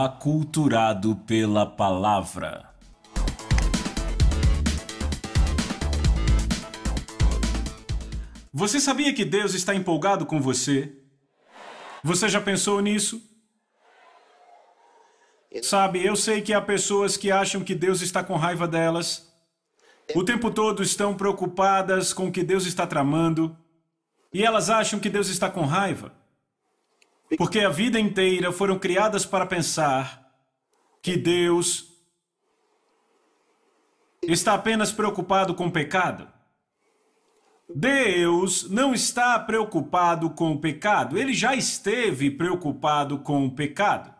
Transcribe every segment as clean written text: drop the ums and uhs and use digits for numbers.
Aculturado pela palavra. Você sabia que Deus está empolgado com você? Você já pensou nisso? Sabe, eu sei que há pessoas que acham que Deus está com raiva delas. O tempo todo estão preocupadas com o que Deus está tramando. E elas acham que Deus está com raiva. Porque a vida inteira foram criadas para pensar que Deus está apenas preocupado com o pecado. Deus não está preocupado com o pecado. Ele já esteve preocupado com o pecado.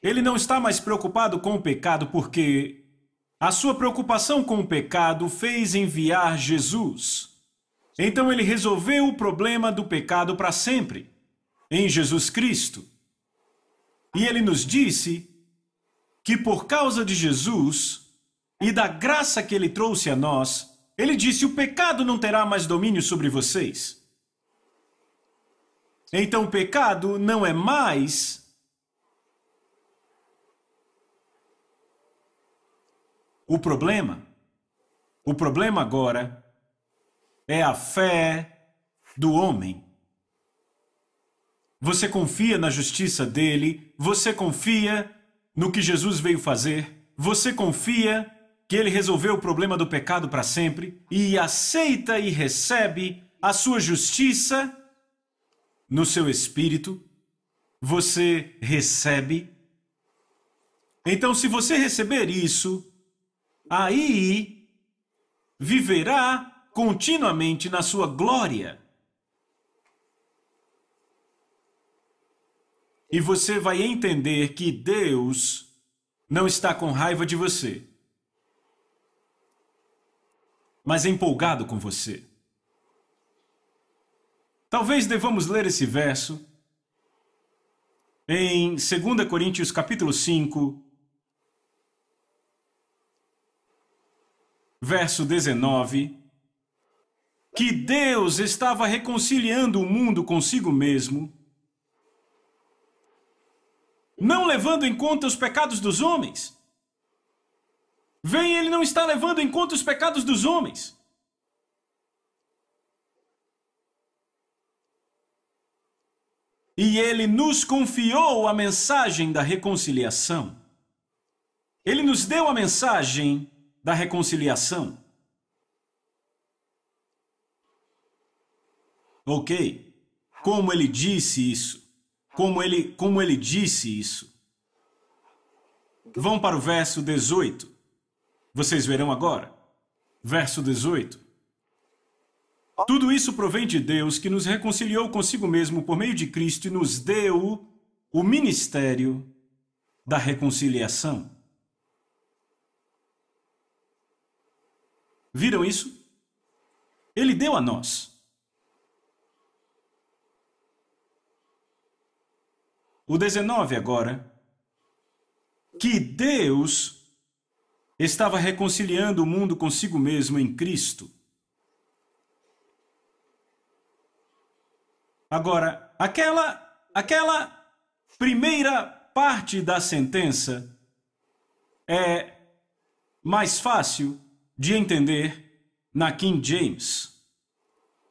Ele não está mais preocupado com o pecado porque a sua preocupação com o pecado fez enviar Jesus. Então ele resolveu o problema do pecado para sempre, em Jesus Cristo. E ele nos disse que por causa de Jesus e da graça que ele trouxe a nós, ele disse: o pecado não terá mais domínio sobre vocês. Então o pecado não é mais o problema. O problema agora é a fé do homem. Você confia na justiça dele, você confia no que Jesus veio fazer, você confia que ele resolveu o problema do pecado para sempre e aceita e recebe a sua justiça no seu espírito. Você recebe. Então, se você receber isso, aí viverá continuamente na sua glória. E você vai entender que Deus não está com raiva de você, mas é empolgado com você. Talvez devamos ler esse verso em 2 Coríntios capítulo 5, verso 19, que Deus estava reconciliando o mundo consigo mesmo, não levando em conta os pecados dos homens. Ele não está levando em conta os pecados dos homens. E ele nos confiou a mensagem da reconciliação. Ele nos deu a mensagem da reconciliação. Ok? Como ele disse isso? Como ele disse isso? Vão para o verso 18. Vocês verão agora. Verso 18. Tudo isso provém de Deus, que nos reconciliou consigo mesmo por meio de Cristo e nos deu o ministério da reconciliação. Viram isso? Ele deu a nós. O 19 agora, que Deus estava reconciliando o mundo consigo mesmo em Cristo. Agora, aquela primeira parte da sentença é mais fácil de entender na King James.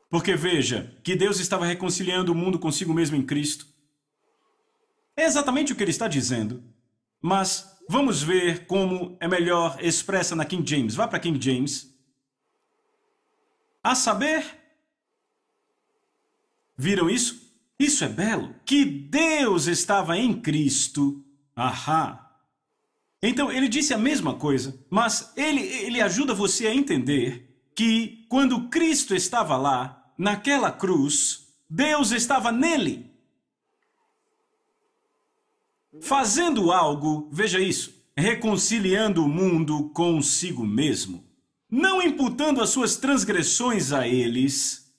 Porque veja, que Deus estava reconciliando o mundo consigo mesmo em Cristo. É exatamente o que ele está dizendo, mas vamos ver como é melhor expressa na King James. Vá para King James. A saber, viram isso? Isso é belo. Que Deus estava em Cristo. Ahá. Então ele disse a mesma coisa, mas ele ajuda você a entender que quando Cristo estava lá, naquela cruz, Deus estava nele. Fazendo algo, veja isso, reconciliando o mundo consigo mesmo, não imputando as suas transgressões a eles.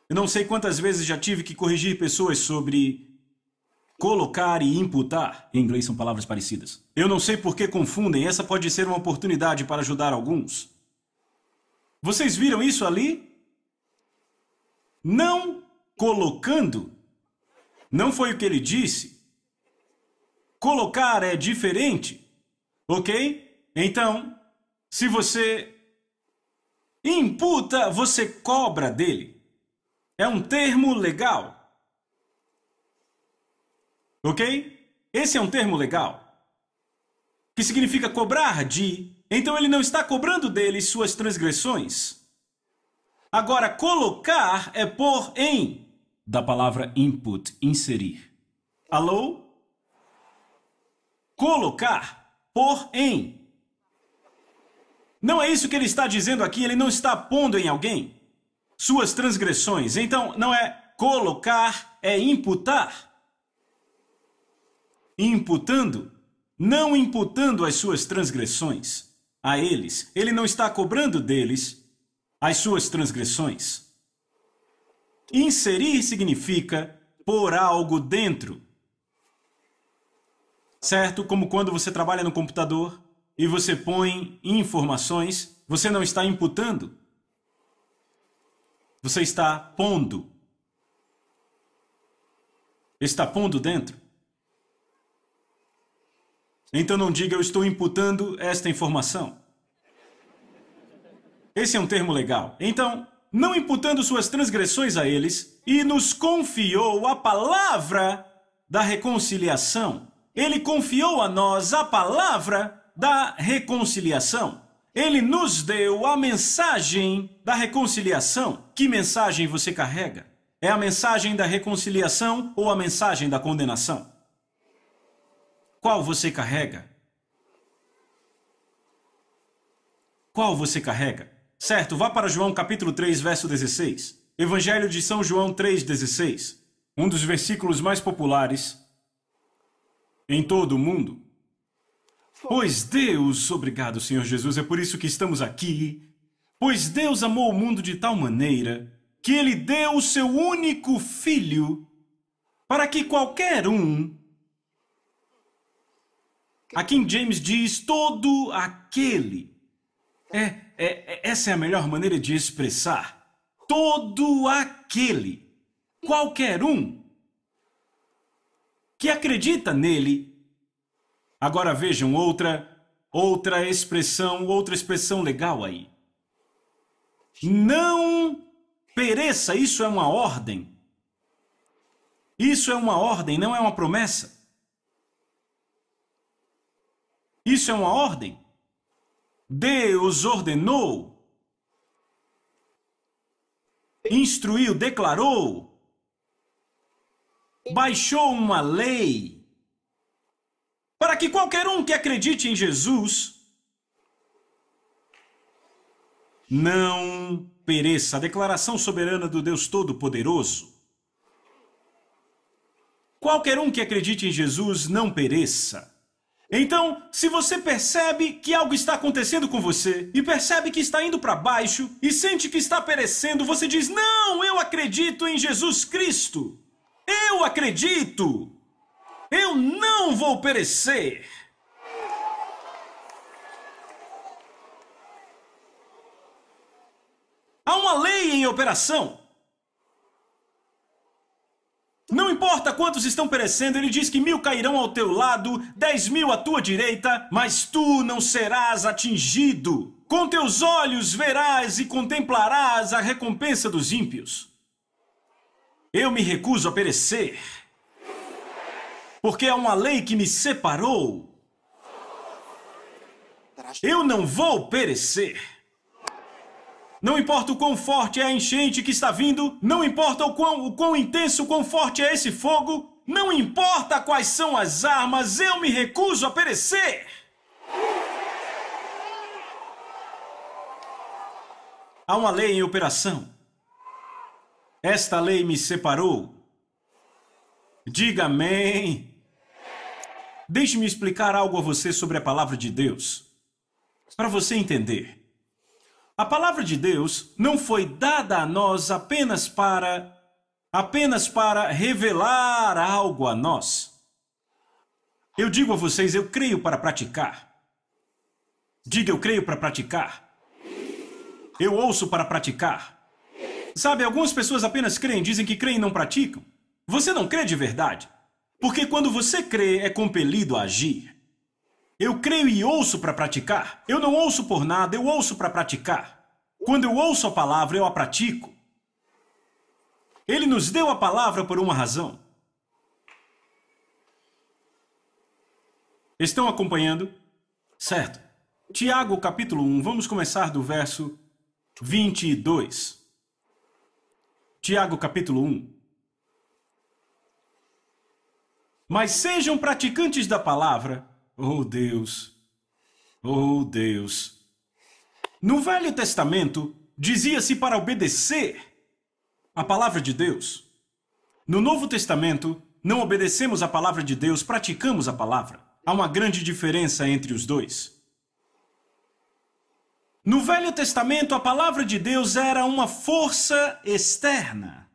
Eu não sei quantas vezes já tive que corrigir pessoas sobre colocar e imputar. Em inglês são palavras parecidas. Eu não sei por que confundem, essa pode ser uma oportunidade para ajudar alguns. Vocês viram isso ali? Não colocando. Não foi o que ele disse. Colocar é diferente. Ok? Então, se você imputa, você cobra dele. É um termo legal. Ok? Esse é um termo legal. Que significa cobrar de. Então ele não está cobrando dele suas transgressões. Agora, colocar é pôr em. Da palavra input, inserir. Alô? Colocar, pôr em. Não é isso que ele está dizendo aqui, ele não está pondo em alguém suas transgressões. Então, não é colocar, é imputar. Imputando, não imputando as suas transgressões a eles. Ele não está cobrando deles as suas transgressões. Inserir significa pôr algo dentro. Certo? Como quando você trabalha no computador e você põe informações, você não está imputando. Você está pondo. Está pondo dentro. Então não diga eu estou imputando esta informação. Esse é um termo legal. Então, não imputando suas transgressões a eles, e nos confiou a palavra da reconciliação. Ele confiou a nós a palavra da reconciliação. Ele nos deu a mensagem da reconciliação. Que mensagem você carrega? É a mensagem da reconciliação ou a mensagem da condenação? Qual você carrega? Qual você carrega? Certo, vá para João capítulo 3, verso 16. Evangelho de São João 3,16. Um dos versículos mais populares em todo o mundo. Pois Deus, obrigado Senhor Jesus, é por isso que estamos aqui. Pois Deus amou o mundo de tal maneira que Ele deu o seu único Filho para que qualquer um. A King James diz todo aquele. Essa é a melhor maneira de expressar. Todo aquele. Qualquer um que acredita nele. Agora vejam outra expressão legal aí. Não pereça, isso é uma ordem. Isso é uma ordem, não é uma promessa. Isso é uma ordem. Deus ordenou, instruiu, declarou, baixou uma lei para que qualquer um que acredite em Jesus não pereça. A declaração soberana do Deus Todo-Poderoso. Qualquer um que acredite em Jesus não pereça. Então, se você percebe que algo está acontecendo com você e percebe que está indo para baixo e sente que está perecendo, você diz, não, eu acredito em Jesus Cristo. Eu acredito. Eu não vou perecer. Há uma lei em operação. Não importa quantos estão perecendo, ele diz que 1000 cairão ao teu lado, 10.000 à tua direita, mas tu não serás atingido. Com teus olhos verás e contemplarás a recompensa dos ímpios. Eu me recuso a perecer, porque há uma lei que me separou. Eu não vou perecer. Não importa o quão forte é a enchente que está vindo, não importa o quão intenso, o quão forte é esse fogo, não importa quais são as armas, eu me recuso a perecer. Há uma lei em operação. Esta lei me separou. Diga amém. Deixe-me explicar algo a você sobre a palavra de Deus, para você entender. A palavra de Deus não foi dada a nós apenas para revelar algo a nós. Eu digo a vocês, eu creio para praticar. Diga, eu creio para praticar. Eu ouço para praticar. Sabe, algumas pessoas apenas creem, dizem que creem e não praticam. Você não crê de verdade. Porque quando você crê, é compelido a agir. Eu creio e ouço para praticar. Eu não ouço por nada, eu ouço para praticar. Quando eu ouço a palavra, eu a pratico. Ele nos deu a palavra por uma razão. Estão acompanhando? Certo. Tiago, capítulo 1, vamos começar do verso 22. Tiago, capítulo 1. Mas sejam praticantes da palavra. Oh Deus, oh Deus. No Velho Testamento, dizia-se para obedecer a palavra de Deus. No Novo Testamento, não obedecemos a palavra de Deus, praticamos a palavra. Há uma grande diferença entre os dois. No Velho Testamento, a palavra de Deus era uma força externa.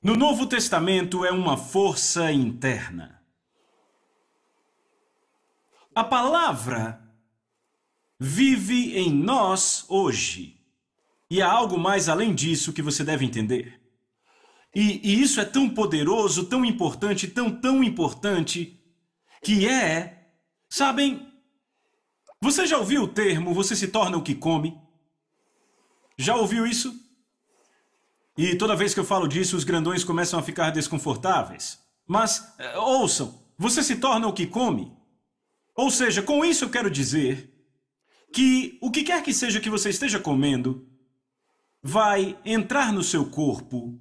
No Novo Testamento, é uma força interna. A palavra vive em nós hoje. E há algo mais além disso que você deve entender. E isso é tão poderoso, tão importante, tão importante, que sabem, você já ouviu o termo, você se torna o que come? Já ouviu isso? E toda vez que eu falo disso, os grandões começam a ficar desconfortáveis. Mas, ouçam, você se torna o que come? Ou seja, com isso eu quero dizer que o que quer que seja que você esteja comendo vai entrar no seu corpo.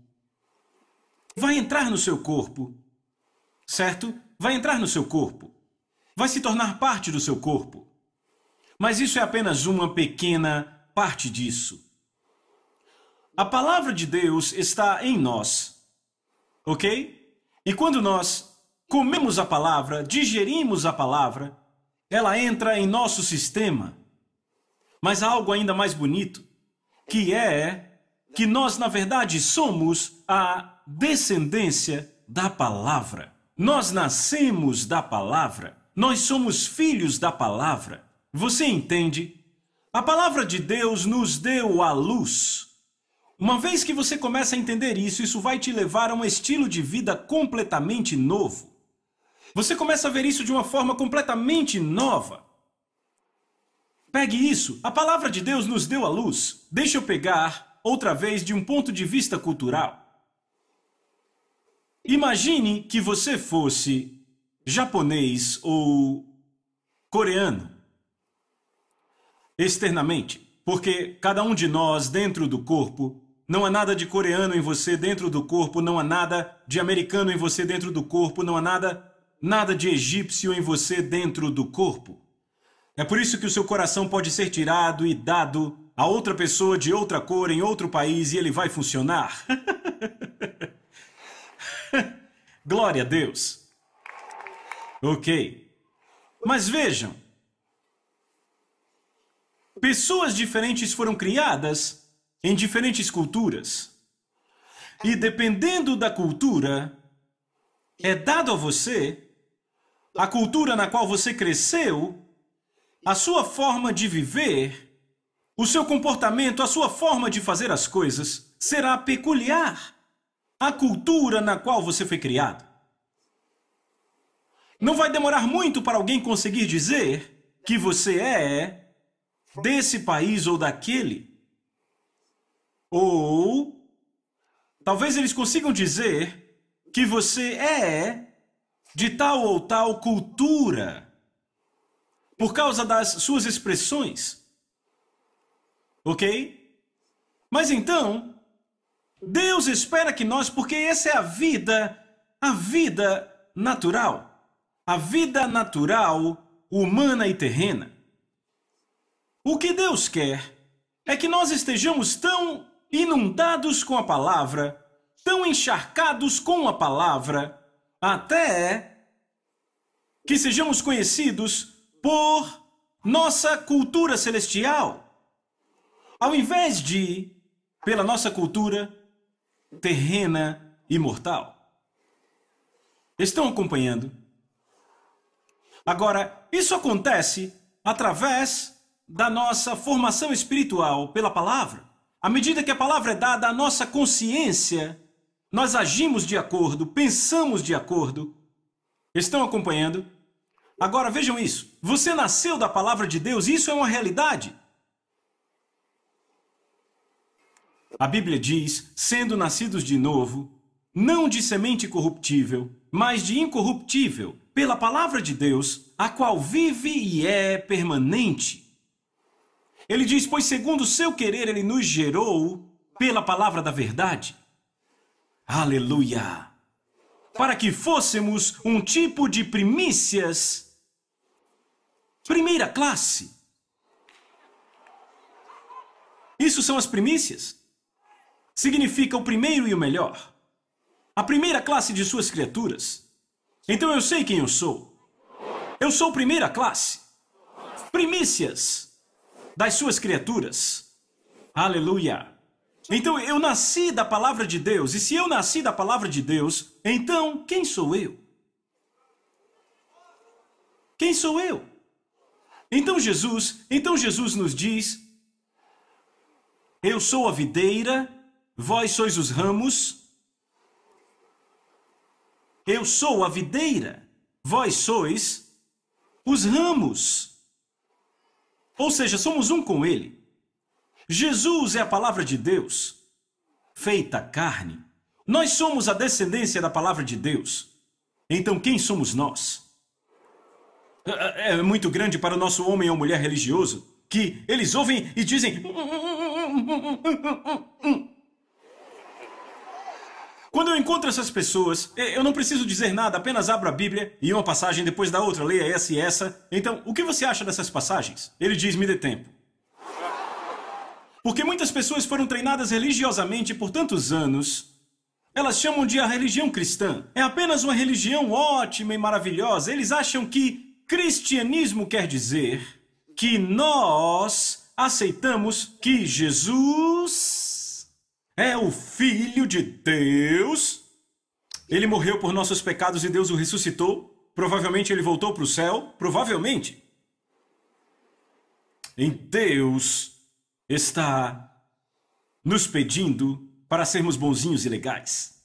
Vai entrar no seu corpo, certo? Vai entrar no seu corpo. Vai se tornar parte do seu corpo. Mas isso é apenas uma pequena parte disso. A palavra de Deus está em nós, ok? E quando nós comemos a palavra, digerimos a palavra, ela entra em nosso sistema. Mas há algo ainda mais bonito, que é que nós, na verdade, somos a descendência da palavra. Nós nascemos da palavra. Nós somos filhos da palavra. Você entende? A palavra de Deus nos deu a luz. Uma vez que você começa a entender isso, isso vai te levar a um estilo de vida completamente novo. Você começa a ver isso de uma forma completamente nova. Pegue isso. A palavra de Deus nos deu a luz. Deixa eu pegar outra vez de um ponto de vista cultural. Imagine que você fosse japonês ou coreano, externamente, porque cada um de nós dentro do corpo, não há nada de coreano em você dentro do corpo, não há nada de americano em você dentro do corpo, não há nada de egípcio em você dentro do corpo. É por isso que o seu coração pode ser tirado e dado a outra pessoa de outra cor em outro país e ele vai funcionar. Glória a Deus. Ok. Mas vejam. Pessoas diferentes foram criadas em diferentes culturas. E dependendo da cultura, é dado a você a cultura na qual você cresceu, a sua forma de viver, o seu comportamento, a sua forma de fazer as coisas será peculiar. A cultura na qual você foi criado. Não vai demorar muito para alguém conseguir dizer que você é desse país ou daquele. Ou talvez eles consigam dizer que você é de tal ou tal cultura por causa das suas expressões. Ok? Mas então, Deus espera que nós, porque essa é a vida natural. A vida natural, humana e terrena. O que Deus quer é que nós estejamos tão inundados com a palavra, tão encharcados com a palavra, até que sejamos conhecidos por nossa cultura celestial. Ao invés de pela nossa cultura terrena e mortal. Estão acompanhando? Agora, isso acontece através da nossa formação espiritual pela palavra. À medida que a palavra é dada, a nossa consciência, nós agimos de acordo, pensamos de acordo. Estão acompanhando? Agora vejam isso. Você nasceu da palavra de Deus, isso é uma realidade. A Bíblia diz, sendo nascidos de novo, não de semente corruptível, mas de incorruptível, pela palavra de Deus, a qual vive e é permanente. Ele diz, pois segundo o seu querer ele nos gerou pela palavra da verdade. Aleluia! Para que fôssemos um tipo de primícias, primeira classe. Isso são as primícias. Significa o primeiro e o melhor. A primeira classe de suas criaturas. Então eu sei quem eu sou. Eu sou primeira classe. Primícias das suas criaturas. Aleluia. Então eu nasci da palavra de Deus. E se eu nasci da palavra de Deus, então quem sou eu? Quem sou eu? Então Jesus nos diz, eu sou a videira, vós sois os ramos. Eu sou a videira, vós sois os ramos. Ou seja, somos um com ele. Jesus é a palavra de Deus, feita carne. Nós somos a descendência da palavra de Deus. Então quem somos nós? É muito grande para o nosso homem ou mulher religioso, que eles ouvem e dizem... Quando eu encontro essas pessoas, eu não preciso dizer nada, apenas abro a Bíblia e uma passagem depois da outra, leia essa e essa. Então, o que você acha dessas passagens? Ele diz, me dê tempo. Porque muitas pessoas foram treinadas religiosamente por tantos anos. Elas chamam de a religião cristã. É apenas uma religião ótima e maravilhosa. Eles acham que cristianismo quer dizer que nós aceitamos que Jesus é o Filho de Deus. Ele morreu por nossos pecados e Deus o ressuscitou. Provavelmente ele voltou para o céu. Provavelmente. E Deus está nos pedindo para sermos bonzinhos e legais.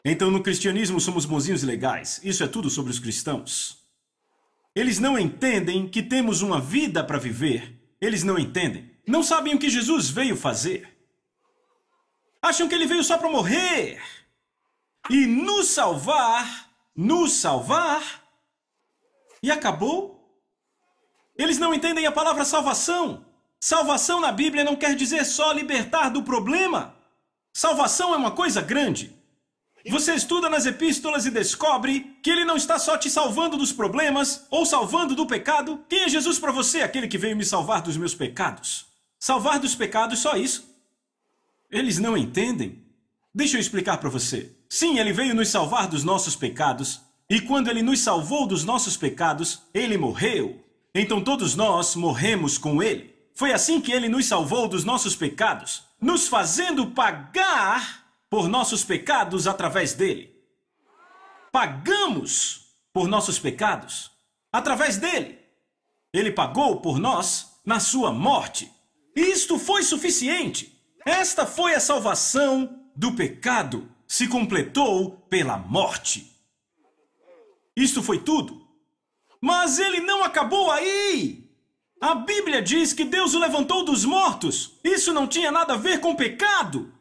Então no cristianismo somos bonzinhos e legais. Isso é tudo sobre os cristãos. Eles não entendem que temos uma vida para viver. Eles não entendem. Não sabem o que Jesus veio fazer. Acham que ele veio só para morrer e nos salvar, e acabou. Eles não entendem a palavra salvação. Salvação na Bíblia não quer dizer só libertar do problema. Salvação é uma coisa grande. Você estuda nas epístolas e descobre que ele não está só te salvando dos problemas ou salvando do pecado. Quem é Jesus para você? Aquele que veio me salvar dos meus pecados. Salvar dos pecados, só isso. Eles não entendem. Deixa eu explicar para você. Sim, ele veio nos salvar dos nossos pecados. E quando ele nos salvou dos nossos pecados, ele morreu. Então todos nós morremos com ele. Foi assim que ele nos salvou dos nossos pecados, nos fazendo pagar por nossos pecados através dele. Pagamos por nossos pecados através dele. Ele pagou por nós na sua morte. E isto foi suficiente. Esta foi a salvação do pecado. Se completou pela morte. Isto foi tudo. Mas ele não acabou aí. A Bíblia diz que Deus o levantou dos mortos. Isso não tinha nada a ver com pecado.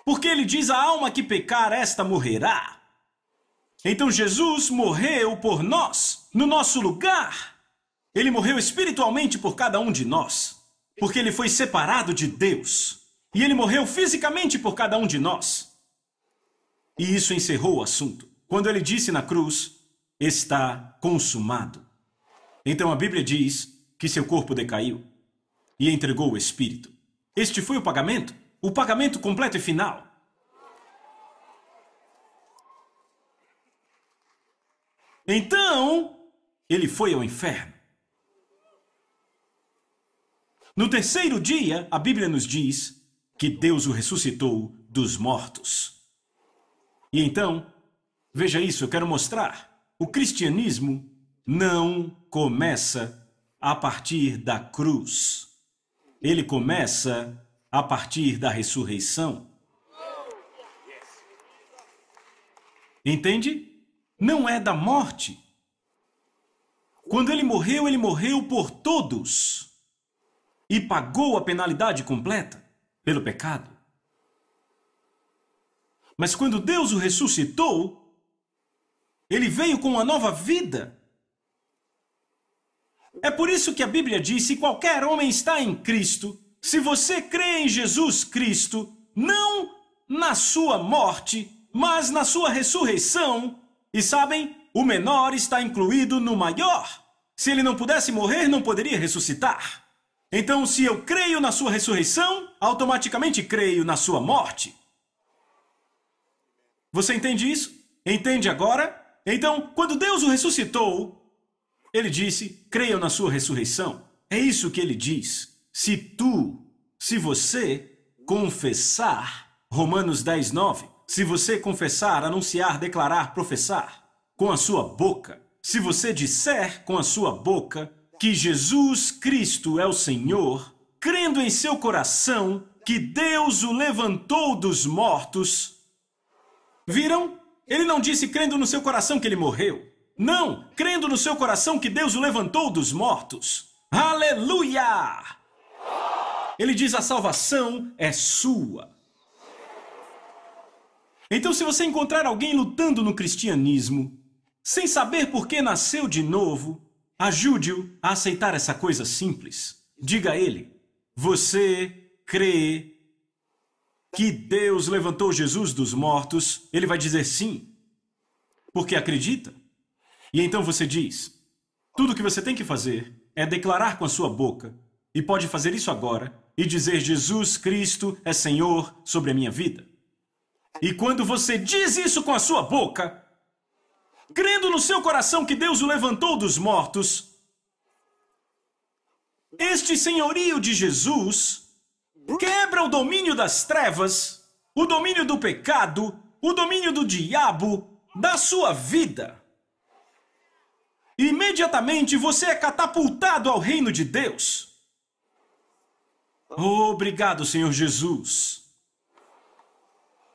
Porque ele diz, a alma que pecar, esta morrerá. Então Jesus morreu por nós, no nosso lugar. Ele morreu espiritualmente por cada um de nós, porque ele foi separado de Deus. E ele morreu fisicamente por cada um de nós. E isso encerrou o assunto. Quando ele disse na cruz, está consumado. Então a Bíblia diz que seu corpo decaiu e entregou o Espírito. Este foi o pagamento completo e final. Então, ele foi ao inferno. No terceiro dia, a Bíblia nos diz que Deus o ressuscitou dos mortos. E então, veja isso, eu quero mostrar. O cristianismo não começa a partir da cruz. Ele começa a partir da ressurreição. Entende? Não é da morte. Quando ele morreu por todos e pagou a penalidade completa pelo pecado. Mas quando Deus o ressuscitou, ele veio com uma nova vida. É por isso que a Bíblia diz: se qualquer homem está em Cristo, se você crê em Jesus Cristo, não na sua morte, mas na sua ressurreição, e sabem, o menor está incluído no maior. Se ele não pudesse morrer, não poderia ressuscitar. Então, se eu creio na sua ressurreição, automaticamente creio na sua morte. Você entende isso? Entende agora? Então, quando Deus o ressuscitou, ele disse: creiam na sua ressurreição. É isso que ele diz. Se você confessar, Romanos 10, 9, se você confessar, anunciar, declarar, professar, com a sua boca, se você disser com a sua boca que Jesus Cristo é o Senhor, crendo em seu coração que Deus o levantou dos mortos. Viram? Ele não disse crendo no seu coração que ele morreu. Não, crendo no seu coração que Deus o levantou dos mortos. Aleluia! Ele diz: a salvação é sua. Então, se você encontrar alguém lutando no cristianismo, sem saber por que nasceu de novo, ajude-o a aceitar essa coisa simples. Diga a ele: você crê que Deus levantou Jesus dos mortos? Ele vai dizer sim, porque acredita. E então você diz: tudo o que você tem que fazer é declarar com a sua boca, e pode fazer isso agora, e dizer: Jesus Cristo é Senhor sobre a minha vida. E quando você diz isso com a sua boca, crendo no seu coração que Deus o levantou dos mortos, este senhorio de Jesus quebra o domínio das trevas, o domínio do pecado, o domínio do diabo, da sua vida. Imediatamente você é catapultado ao reino de Deus. Obrigado, Senhor Jesus.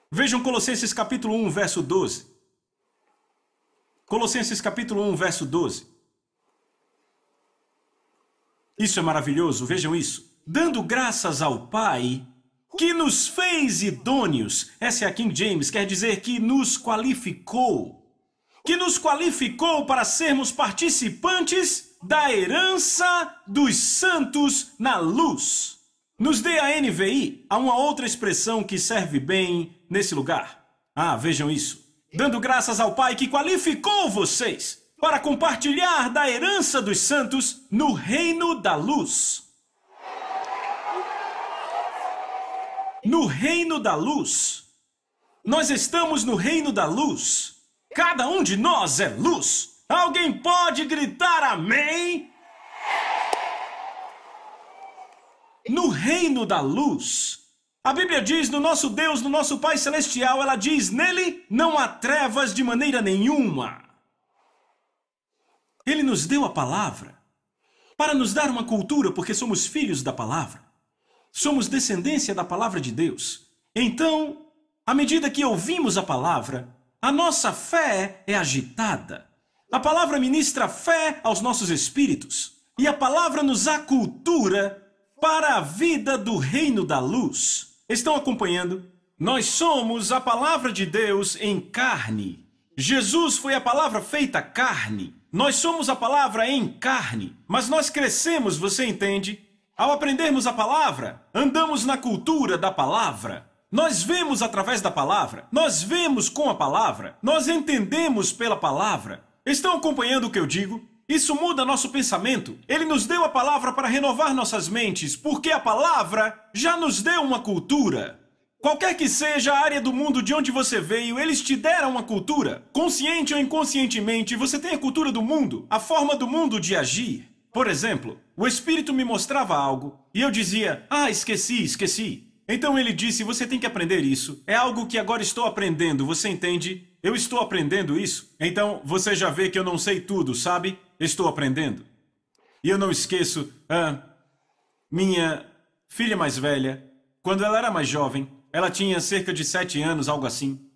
Vejam Colossenses capítulo 1, verso 12. Colossenses capítulo 1, verso 12. Isso é maravilhoso, vejam isso. Dando graças ao Pai, que nos fez idôneos. Essa é a King James, quer dizer que nos qualificou. Que nos qualificou para sermos participantes da herança dos santos na luz. Nos dê a NVI, há uma outra expressão que serve bem nesse lugar. Vejam isso. Dando graças ao Pai que qualificou vocês para compartilhar da herança dos santos no reino da luz. No reino da luz. Nós estamos no reino da luz. Cada um de nós é luz. Alguém pode gritar amém? No reino da luz. A Bíblia diz: no nosso Deus, no nosso Pai Celestial, ela diz: nele não há trevas de maneira nenhuma. Ele nos deu a palavra para nos dar uma cultura, porque somos filhos da palavra. Somos descendência da palavra de Deus. Então, à medida que ouvimos a palavra, a nossa fé é agitada. A palavra ministra fé aos nossos espíritos. E a palavra nos acultura para a vida do reino da luz. Estão acompanhando? Nós somos a palavra de Deus em carne. Jesus foi a palavra feita carne. Nós somos a palavra em carne. Mas nós crescemos, você entende? Ao aprendermos a palavra, andamos na cultura da palavra. Nós vemos através da palavra. Nós vemos com a palavra. Nós entendemos pela palavra. Estão acompanhando o que eu digo? Isso muda nosso pensamento. Ele nos deu a palavra para renovar nossas mentes, porque a palavra já nos deu uma cultura. Qualquer que seja a área do mundo de onde você veio, eles te deram uma cultura. Consciente ou inconscientemente, você tem a cultura do mundo, a forma do mundo de agir. Por exemplo, o Espírito me mostrava algo e eu dizia: esqueci. Então ele disse: você tem que aprender isso. É algo que agora estou aprendendo, você entende? Eu estou aprendendo isso. Então você já vê que eu não sei tudo, sabe? estou aprendendo. E eu não esqueço, minha filha mais velha, quando ela era mais jovem, ela tinha cerca de 7 anos, algo assim.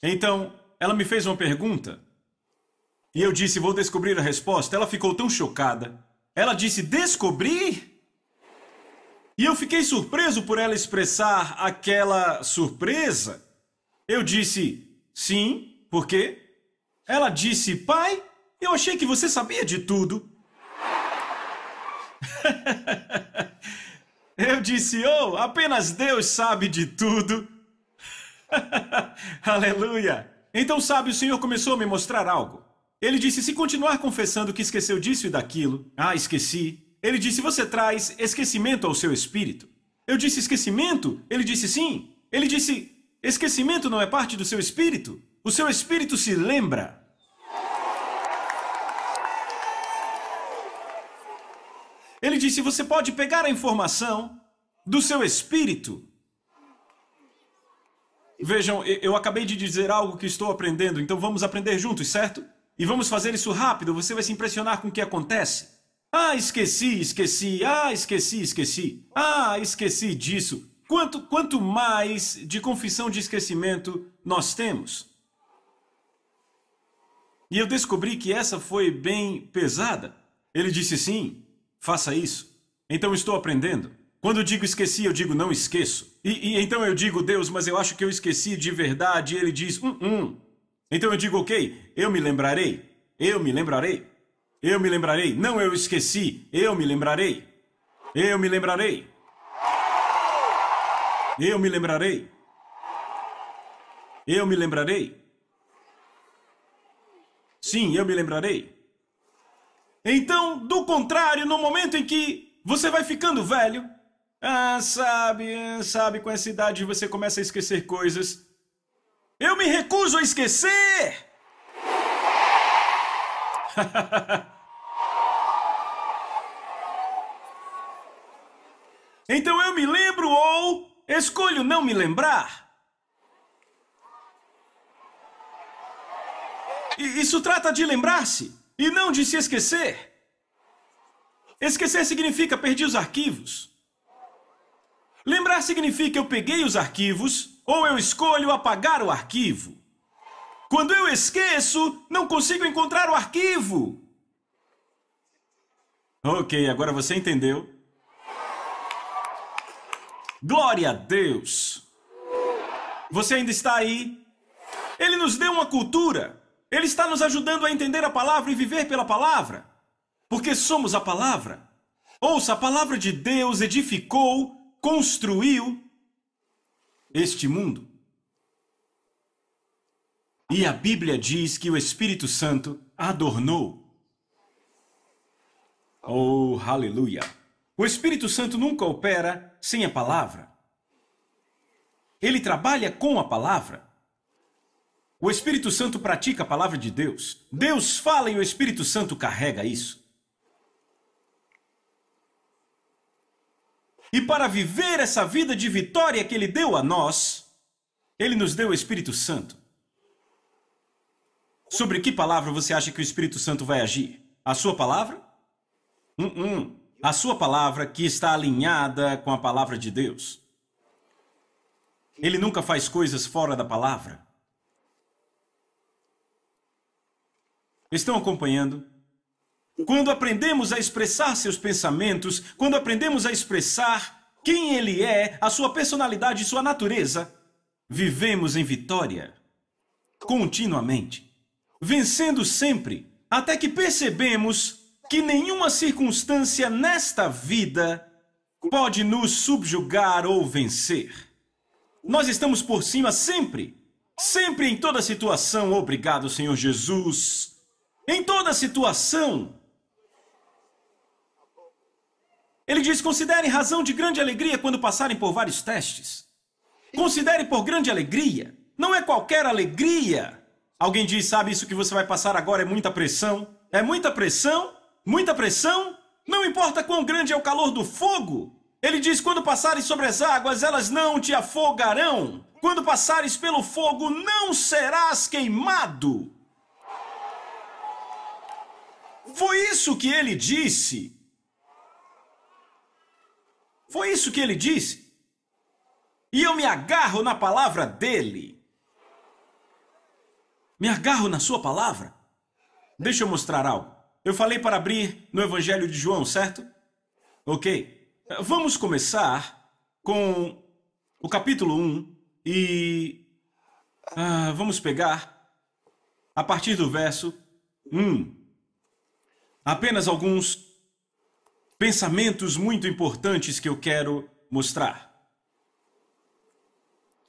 Então, ela me fez uma pergunta. E eu disse, vou descobrir a resposta. Ela ficou tão chocada. Ela disse, descobrir? E eu fiquei surpreso por ela expressar aquela surpresa. Eu disse, sim, por quê? Ela disse, pai, eu achei que você sabia de tudo. Eu disse, oh, apenas Deus sabe de tudo. Aleluia. Então, sabe, o Senhor começou a me mostrar algo. Ele disse, se continuar confessando que esqueceu disso e daquilo, esqueci. Ele disse, você traz esquecimento ao seu espírito. Eu disse, esquecimento? Ele disse, sim. Ele disse, esquecimento não é parte do seu espírito? O seu espírito se lembra. Ele disse, você pode pegar a informação do seu espírito. Vejam, eu acabei de dizer algo que estou aprendendo, então vamos aprender juntos, certo? E vamos fazer isso rápido, você vai se impressionar com o que acontece. Esqueci. Esqueci disso. Quanto mais de confissão de esquecimento nós temos? E eu descobri que essa foi bem pesada. Ele disse sim, faça isso. Então eu estou aprendendo. Quando eu digo esqueci, eu digo não esqueço. E então eu digo, Deus, mas eu acho que eu esqueci de verdade. E ele diz, Então eu digo, ok, eu me lembrarei. Não, eu esqueci. Eu me lembrarei. Sim, eu me lembrarei. Então, do contrário, no momento em que você vai ficando velho, sabe, com essa idade você começa a esquecer coisas. Eu me recuso a esquecer! Então eu me lembro ou escolho não me lembrar. Isso trata de lembrar-se e não de se esquecer. Esquecer significa perdi os arquivos. Lembrar significa eu peguei os arquivos ou eu escolho apagar o arquivo. Quando eu esqueço, não consigo encontrar o arquivo. Ok, agora você entendeu. Glória a Deus! Você ainda está aí? Ele nos deu uma cultura. Ele está nos ajudando a entender a palavra e viver pela palavra. Porque somos a palavra. Ouça, a palavra de Deus edificou, construiu este mundo. E a Bíblia diz que o Espírito Santo adornou. Oh, aleluia! O Espírito Santo nunca opera sem a palavra. Ele trabalha com a palavra. O Espírito Santo pratica a palavra de Deus. Deus fala e o Espírito Santo carrega isso. E para viver essa vida de vitória que Ele deu a nós, Ele nos deu o Espírito Santo. Sobre que palavra você acha que o Espírito Santo vai agir? A sua palavra? A sua palavra que está alinhada com a palavra de Deus. Ele nunca faz coisas fora da palavra. Estão acompanhando? Quando aprendemos a expressar seus pensamentos, quando aprendemos a expressar quem Ele é, a sua personalidade e sua natureza, vivemos em vitória, continuamente, vencendo sempre, até que percebemos que nenhuma circunstância nesta vida pode nos subjugar ou vencer. Nós estamos por cima sempre, sempre em toda situação. Obrigado, Senhor Jesus. Em toda situação. Ele diz, considere razão de grande alegria quando passarem por vários testes. Considere por grande alegria. Não é qualquer alegria. Alguém diz, sabe, isso que você vai passar agora é muita pressão. É muita pressão? Muita pressão? Não importa quão grande é o calor do fogo. Ele diz, quando passares sobre as águas, elas não te afogarão. Quando passares pelo fogo, não serás queimado. Foi isso que ele disse. Foi isso que ele disse. E eu me agarro na palavra dele. Me agarro na sua palavra. Deixa eu mostrar algo. Eu falei para abrir no Evangelho de João, certo? Ok. Vamos começar com o capítulo 1 e vamos pegar a partir do verso 1. Apenas alguns pensamentos muito importantes que eu quero mostrar.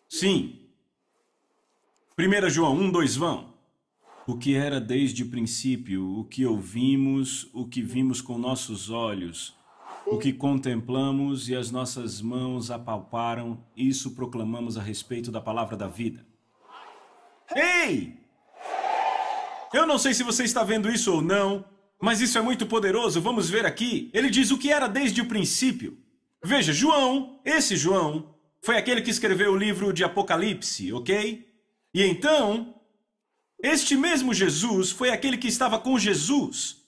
Sim. 1 João 1, 2 vão. O que era desde o princípio, o que ouvimos, o que vimos com nossos olhos, o que contemplamos e as nossas mãos apalparam, isso proclamamos a respeito da palavra da vida. Ei! Eu não sei se você está vendo isso ou não, mas isso é muito poderoso. Vamos ver aqui. Ele diz o que era desde o princípio. Veja, João, esse João, foi aquele que escreveu o livro de Apocalipse, ok? E então, este mesmo Jesus foi aquele que estava com Jesus,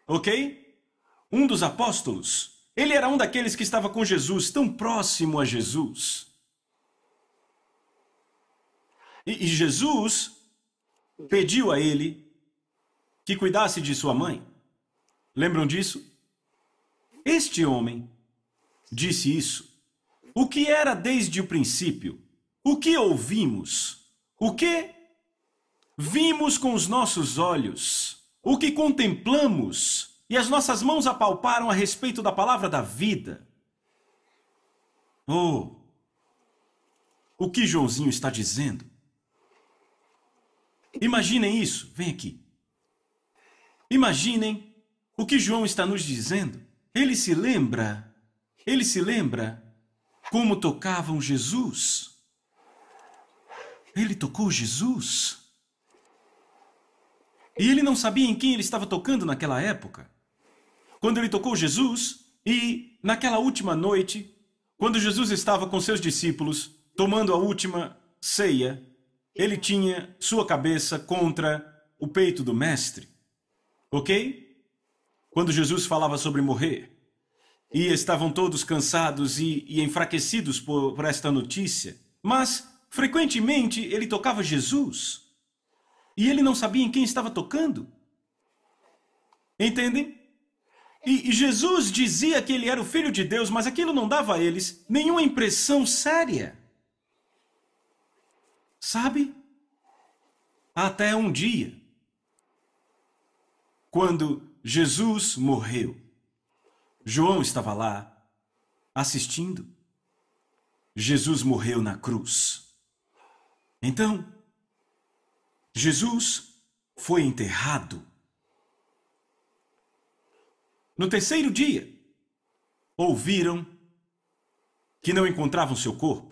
ok? Um dos apóstolos. Ele era um daqueles que estava com Jesus, tão próximo a Jesus. E Jesus pediu a ele que cuidasse de sua mãe. Lembram disso? Este homem disse isso. O que era desde o princípio? O que ouvimos? O que vimos com os nossos olhos? O que contemplamos? E as nossas mãos apalparam a respeito da palavra da vida? Oh! O que Joãozinho está dizendo? Imaginem isso. Vem aqui. Imaginem o que João está nos dizendo. Ele se lembra como tocavam Jesus. Ele tocou Jesus. E ele não sabia em quem ele estava tocando naquela época. Quando ele tocou Jesus, e naquela última noite, quando Jesus estava com seus discípulos, tomando a última ceia, ele tinha sua cabeça contra o peito do mestre. Ok? Quando Jesus falava sobre morrer, e estavam todos cansados e enfraquecidos por esta notícia, mas frequentemente ele tocava Jesus. E ele não sabia em quem estava tocando. Entendem? E Jesus dizia que ele era o Filho de Deus, mas aquilo não dava a eles nenhuma impressão séria. Sabe? Até um dia, quando Jesus morreu, João estava lá assistindo. Jesus morreu na cruz. Então, Jesus foi enterrado. No terceiro dia, ouviram que não encontravam seu corpo.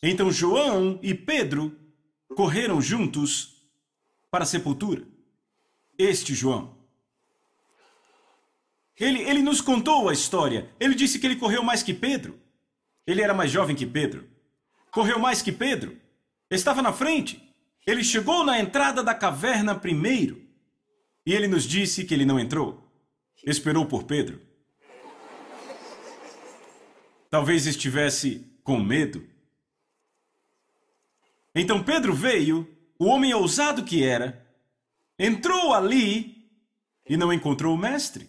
Então João e Pedro correram juntos para a sepultura. Este João. Ele nos contou a história. Ele disse que ele correu mais que Pedro. Ele era mais jovem que Pedro. Correu mais que Pedro. Estava na frente. Ele chegou na entrada da caverna primeiro. E ele nos disse que ele não entrou. Esperou por Pedro. Talvez estivesse com medo. Então Pedro veio, o homem ousado que era, entrou ali e não encontrou o mestre.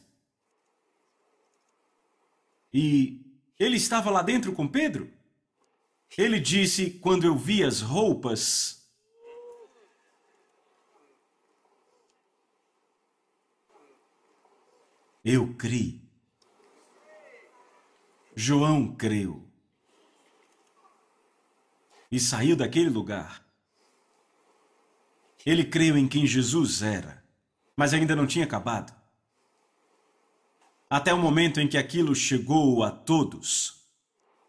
E ele estava lá dentro com Pedro. Ele disse, quando eu vi as roupas, eu criei. João creu. E saiu daquele lugar. Ele creu em quem Jesus era, mas ainda não tinha acabado. Até o momento em que aquilo chegou a todos.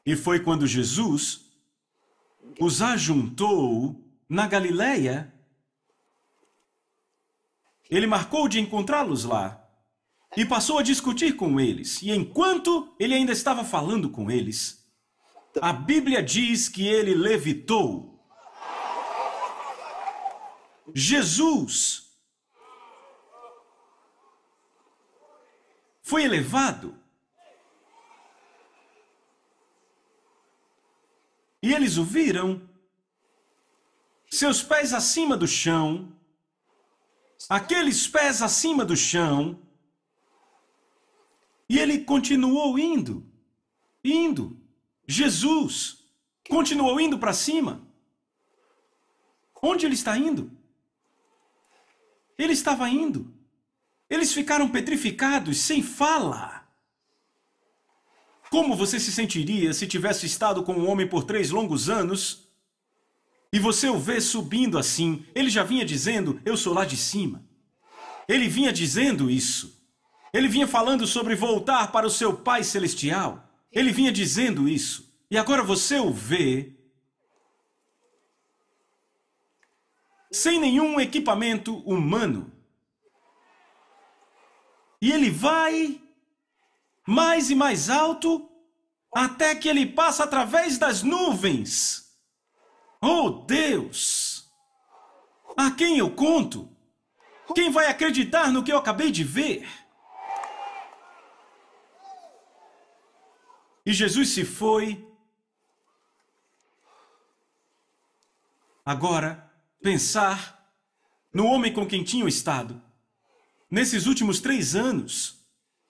E foi quando Jesus os ajuntou na Galileia. Ele marcou de encontrá-los lá. E passou a discutir com eles. E enquanto ele ainda estava falando com eles, a Bíblia diz que ele levitou. Jesus foi elevado. E eles o viram, seus pés acima do chão, aqueles pés acima do chão, e ele continuou indo. Jesus continuou indo para cima. Onde ele está indo? Ele estava indo. Eles ficaram petrificados, sem fala. Como você se sentiria se tivesse estado com um homem por 3 longos anos e você o vê subindo assim? Ele já vinha dizendo, eu sou lá de cima. Ele vinha dizendo isso. Ele vinha falando sobre voltar para o seu Pai Celestial. Ele vinha dizendo isso. E agora você o vê sem nenhum equipamento humano. E ele vai mais e mais alto até que ele passa através das nuvens. Oh, Deus! A quem eu conto? Quem vai acreditar no que eu acabei de ver? E Jesus se foi. Agora, pensar no homem com quem tinham estado, nesses últimos 3 anos,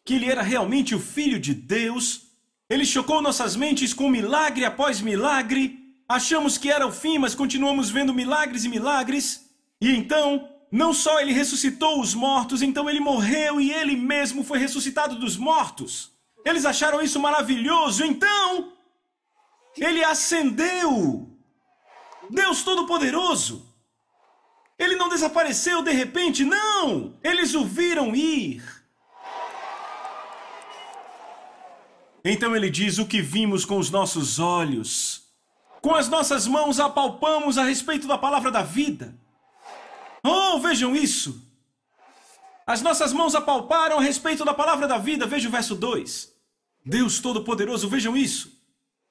que ele era realmente o Filho de Deus. Ele chocou nossas mentes com milagre após milagre. Achamos que era o fim, mas continuamos vendo milagres e milagres. E então, não só ele ressuscitou os mortos, então ele morreu e ele mesmo foi ressuscitado dos mortos. Eles acharam isso maravilhoso, então ele ascendeu. Deus Todo-Poderoso. Ele não desapareceu de repente, não! Eles o viram ir. Então ele diz, o que vimos com os nossos olhos, com as nossas mãos apalpamos a respeito da palavra da vida. Oh, vejam isso! As nossas mãos apalparam a respeito da palavra da vida. Veja o verso 2. Deus Todo-Poderoso, vejam isso.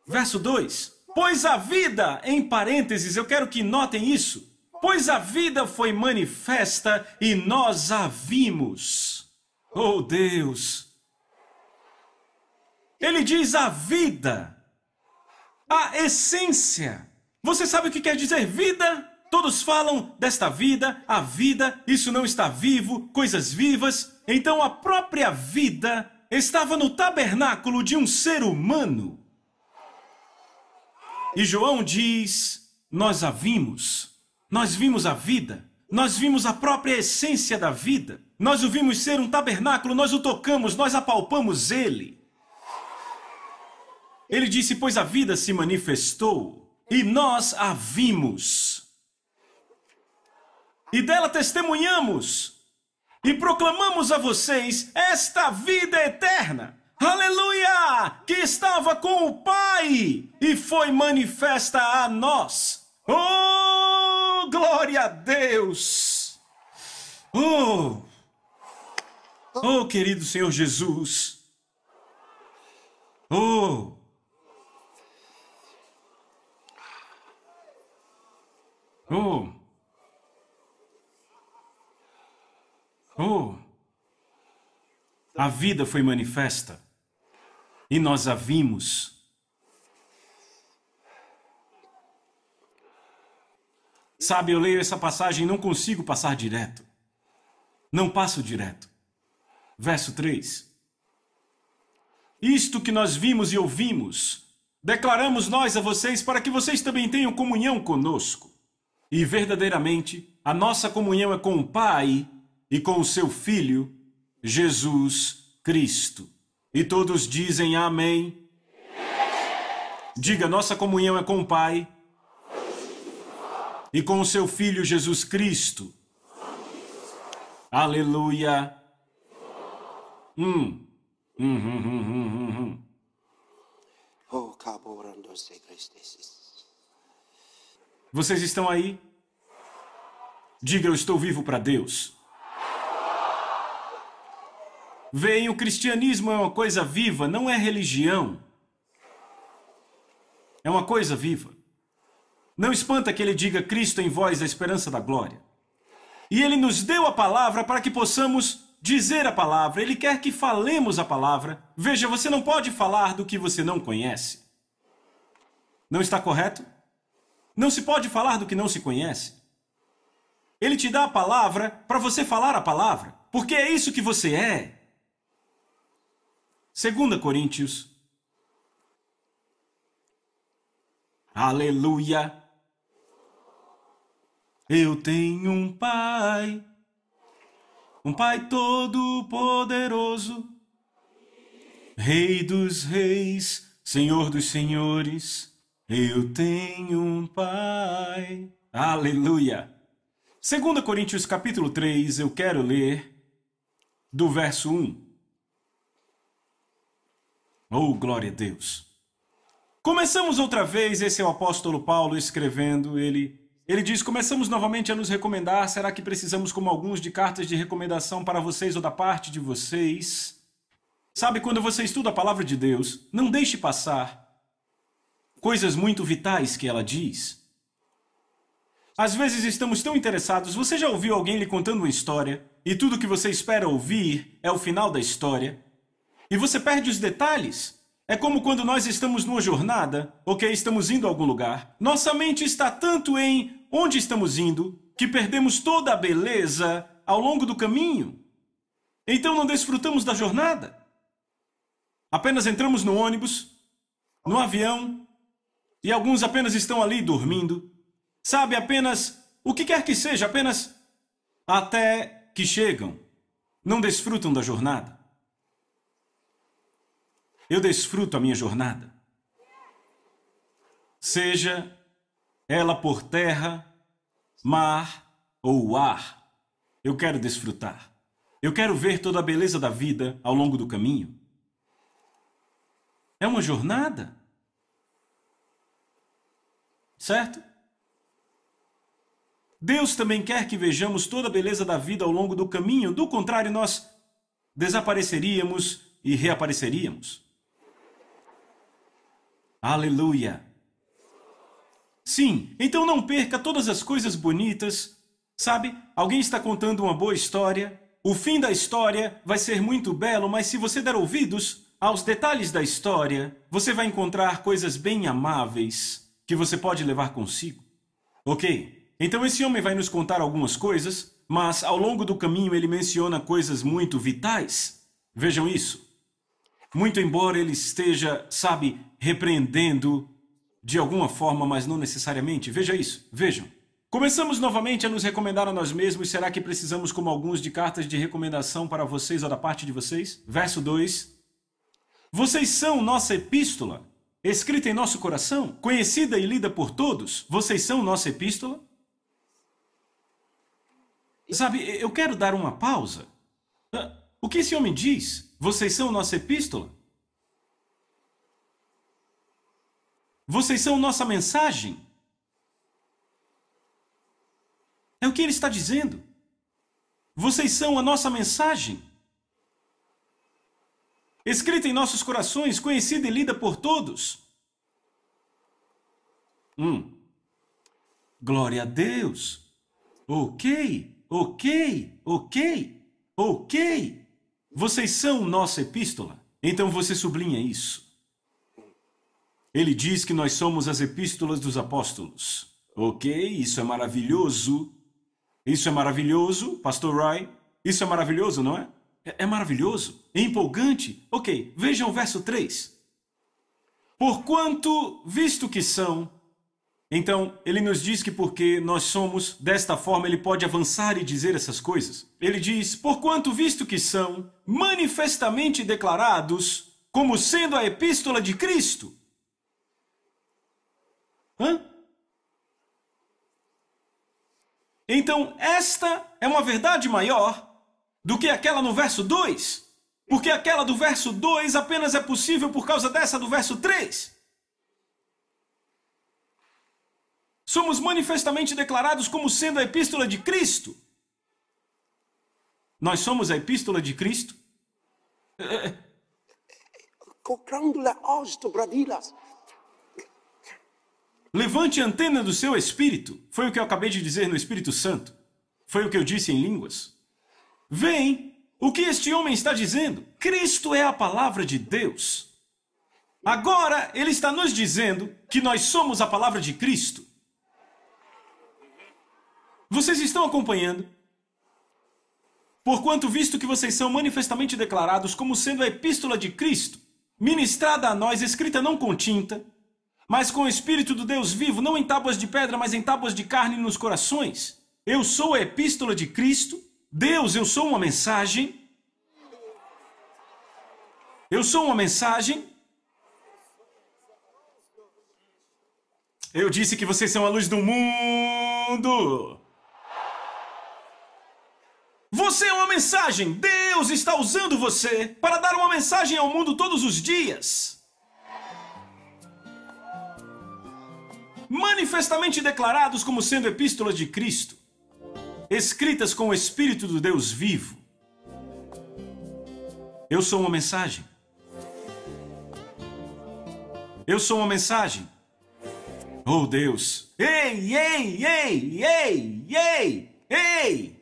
Verso 2. Pois a vida, em parênteses, eu quero que notem isso. Pois a vida foi manifesta e nós a vimos. Oh, Deus! Ele diz a vida, a essência. Você sabe o que quer dizer vida? Todos falam desta vida, a vida, isso não está vivo, coisas vivas. Então a própria vida estava no tabernáculo de um ser humano. E João diz, nós a vimos. Nós vimos a vida, nós vimos a própria essência da vida. Nós o vimos ser um tabernáculo, nós o tocamos, nós apalpamos ele. Ele disse, pois a vida se manifestou e nós a vimos. E dela testemunhamos e proclamamos a vocês esta vida eterna. Aleluia! Que estava com o Pai e foi manifesta a nós. Oh, glória a Deus! Oh, querido Senhor Jesus! Oh! A vida foi manifesta e nós a vimos. Sabe, eu leio essa passagem e não consigo passar direto. Não passo direto. Verso 3. Isto que nós vimos e ouvimos, declaramos nós a vocês para que vocês também tenham comunhão conosco. E verdadeiramente, a nossa comunhão é com o Pai e com o seu Filho, Jesus Cristo. E todos dizem amém. Diga, nossa comunhão é com o Pai e com o seu Filho Jesus Cristo. Aleluia. Vocês estão aí? Diga, eu estou vivo para Deus. Veem, o cristianismo é uma coisa viva, não é religião. É uma coisa viva. Não espanta que ele diga Cristo em vós, a esperança da glória. E ele nos deu a palavra para que possamos dizer a palavra, Ele quer que falemos a palavra. Veja, você não pode falar do que você não conhece. Não está correto? Não se pode falar do que não se conhece. Ele te dá a palavra para você falar a palavra, porque é isso que você é. 2 Coríntios. Aleluia. Eu tenho um Pai todo-poderoso, Rei dos reis, Senhor dos senhores. Eu tenho um Pai. Aleluia. 2 Coríntios capítulo 3, eu quero ler do verso 1. Oh, glória a Deus. Começamos outra vez, esse é o apóstolo Paulo escrevendo, ele diz, começamos novamente a nos recomendar, será que precisamos como alguns de cartas de recomendação para vocês ou da parte de vocês? Sabe, quando você estuda a palavra de Deus, não deixe passar coisas muito vitais que ela diz. Às vezes estamos tão interessados, você já ouviu alguém lhe contando uma história e tudo que você espera ouvir é o final da história? E você perde os detalhes? É como quando nós estamos numa jornada, ok, estamos indo a algum lugar. Nossa mente está tanto em onde estamos indo que perdemos toda a beleza ao longo do caminho. Então não desfrutamos da jornada. Apenas entramos no ônibus, no avião, e alguns apenas estão ali dormindo. Sabe, apenas, o que quer que seja, apenas até que chegam. Não desfrutam da jornada. Eu desfruto a minha jornada. Seja ela por terra, mar ou ar, eu quero desfrutar. Eu quero ver toda a beleza da vida ao longo do caminho. É uma jornada. Certo? Deus também quer que vejamos toda a beleza da vida ao longo do caminho. Do contrário, nós desapareceríamos e reapareceríamos. Aleluia! Sim, então não perca todas as coisas bonitas. Sabe, alguém está contando uma boa história. O fim da história vai ser muito belo, mas se você der ouvidos aos detalhes da história, você vai encontrar coisas bem amáveis que você pode levar consigo. Ok? Então esse homem vai nos contar algumas coisas, mas ao longo do caminho ele menciona coisas muito vitais. Vejam isso. Muito embora ele esteja, sabe, repreendendo de alguma forma, mas não necessariamente. Veja isso, vejam. Começamos novamente a nos recomendar a nós mesmos. Será que precisamos como alguns de cartas de recomendação para vocês ou da parte de vocês? Verso 2. Vocês são nossa epístola, escrita em nosso coração, conhecida e lida por todos. Vocês são nossa epístola? Sabe, eu quero dar uma pausa. O que esse homem diz? Vocês são nossa epístola? Vocês são nossa mensagem? É o que ele está dizendo. Vocês são a nossa mensagem. Escrita em nossos corações, conhecida e lida por todos. Glória a Deus. Ok. Vocês são nossa epístola. Então você sublinha isso. Ele diz que nós somos as epístolas dos apóstolos. Ok, isso é maravilhoso. Isso é maravilhoso, Pastor Roy. Isso é maravilhoso, não é? É maravilhoso. É empolgante. Ok, vejam o verso 3. Porquanto, visto que são... Então, ele nos diz que porque nós somos, desta forma ele pode avançar e dizer essas coisas. Ele diz, porquanto visto que são manifestamente declarados como sendo a epístola de Cristo. Então, esta é uma verdade maior do que aquela no verso 2. Porque aquela do verso 2 apenas é possível por causa dessa do verso 3. Somos manifestamente declarados como sendo a epístola de Cristo. Nós somos a epístola de Cristo? Levante a antena do seu espírito. Foi o que eu acabei de dizer no Espírito Santo. Foi o que eu disse em línguas. Vem O que este homem está dizendo? Cristo é a palavra de Deus. Agora, ele está nos dizendo que nós somos a palavra de Cristo. Vocês estão acompanhando? Porquanto, visto que vocês são manifestamente declarados como sendo a epístola de Cristo, ministrada a nós, escrita não com tinta, mas com o Espírito do Deus vivo, não em tábuas de pedra, mas em tábuas de carne nos corações. Eu sou a epístola de Cristo. Deus, eu sou uma mensagem. Eu sou uma mensagem. Eu disse que vocês são a luz do mundo. Você é uma mensagem. Deus está usando você para dar uma mensagem ao mundo todos os dias. Manifestamente declarados como sendo epístolas de Cristo, escritas com o Espírito do Deus vivo. Eu sou uma mensagem. Eu sou uma mensagem. Oh, Deus. Ei, ei, ei, ei, ei, ei!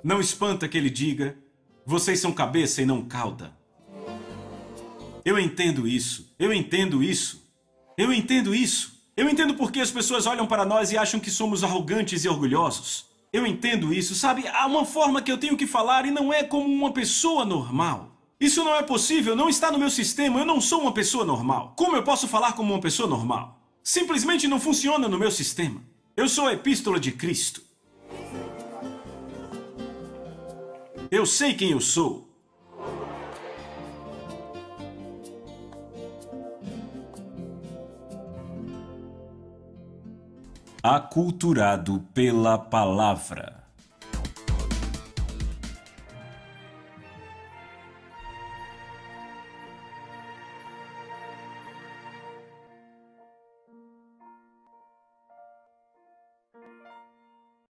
Não espanta que ele diga, vocês são cabeça e não cauda. Eu entendo isso, eu entendo isso, eu entendo isso. Eu entendo porque as pessoas olham para nós e acham que somos arrogantes e orgulhosos. Eu entendo isso, sabe? Há uma forma que eu tenho que falar e não é como uma pessoa normal. Isso não é possível, não está no meu sistema, eu não sou uma pessoa normal. Como eu posso falar como uma pessoa normal? Simplesmente não funciona no meu sistema. Eu sou a epístola de Cristo. Eu sei quem eu sou. Aculturado pela palavra.